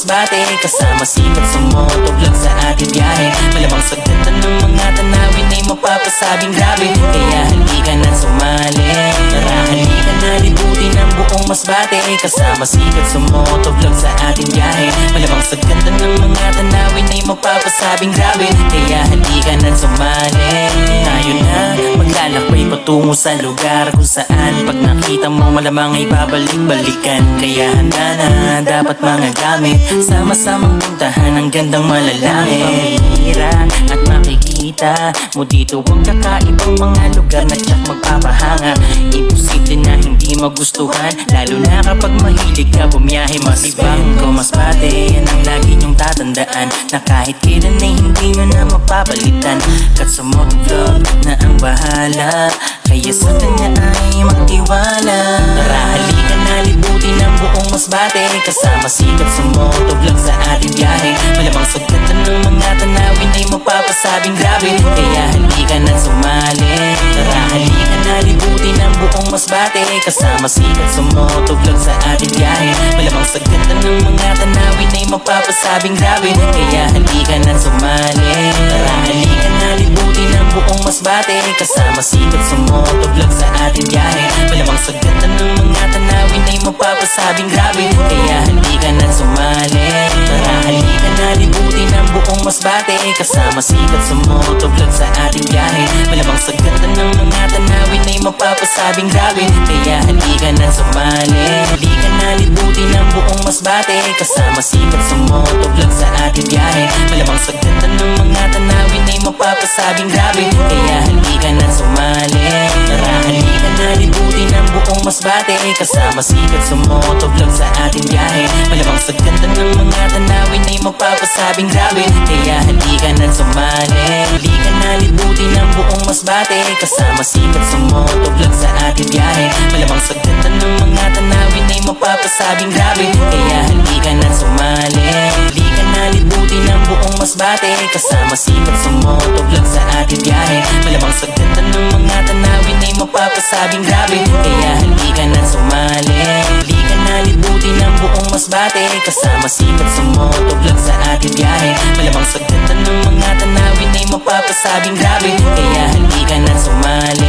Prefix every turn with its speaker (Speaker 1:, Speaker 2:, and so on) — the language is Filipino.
Speaker 1: masbate, kasama sikat sa motovlog sa ating biyahe. Malamang sa ganda ng mga tanawin ay mapapasabing grabe. Kaya halika na sumali, tara halika na libutin ang buong masbate, kasama sikat sa motovlog sa ating biyahe. Malamang sa ganda ng mga tanawin ay mapapasabing grabe. Kaya halika na sumali. Tayo na maglalakbay patungo sa lugar kung saan pag nakita mo malamang ay babalik-balikan. Kaya handa na dapat mga gamit, sama-samang puntahan ang gandang malalangit. Pamihira at makikita mo dito ang kakaibang mga lugar na tiyak magpapahanga. Imposible na hindi magustuhan, lalo na kapag mahilig ka bumiyahe. Masibang ko masbate, yan ang lagi nyong tatandaan, na kahit kailan ay hindi nyo na mapapalitan. Kat sa motovlog na ang bahala, kaya sa kanya ay magtiwala. Tara halika na libutin ang buong masbate, kasama sikat sa motovlog sa ating biyahe. Malamang sa ganda ng mga tanawin ay mapapasabing grabe. Kaya halika na sumali, tara halika na libutin ang buong masbate, kasama sikat sa motovlog sa ating biyahe. Malamang sa ganda ng mga tanawin ay mapapasabing grabe. Kaya halika na sumali, tara halika na libutin ang buong masbate, kasama sikat sa motovlog sa ating biyahe. Malamang sa ganda ng mga tanawin ay mapapasabing grabe. Kaya halika na sumali, tara halika na libutin ang buong masbate, kasama sikat sa motovlog sa ating biyahe. Malamang sa ganda ng mga tanawin ay mapapasabing grabe. Kaya halika na sumali, halika na libutin ang buong masbate, kasama sikat sa motovlog sa ating biyahe. Malamang sa ganda ng mga tanawin ay mapapasabing grabe. Kaya halika na sumali, tara halika na libutin ang buong masbate, kasama sikat sa motovlog sa ating biyahe. Malamang sa ganda ng mga tanawin ay mapapasabing grabe. Kaya halika na sumali, halika na libutin ang buong masbate, kasama sikat sa motovlog sa ating biyahe. Malamang sa ganda ng mga tanawin ay mapapasabing grabe. Kaya halika na sumali, halika na libutin ang buong masbate, kasama sikat sa motovlog sa ating biyahe. Malamang sa ganda ng mga tanawin ay mapapasabing grabe. Kaya halika na sumali, halika na libutin ang buong masbate, kasama sikat sa motovlog sa ating biyahe. Malamang sa ganda ng mga tanawin ay mapapasabing grabe. Kaya halika na sumali.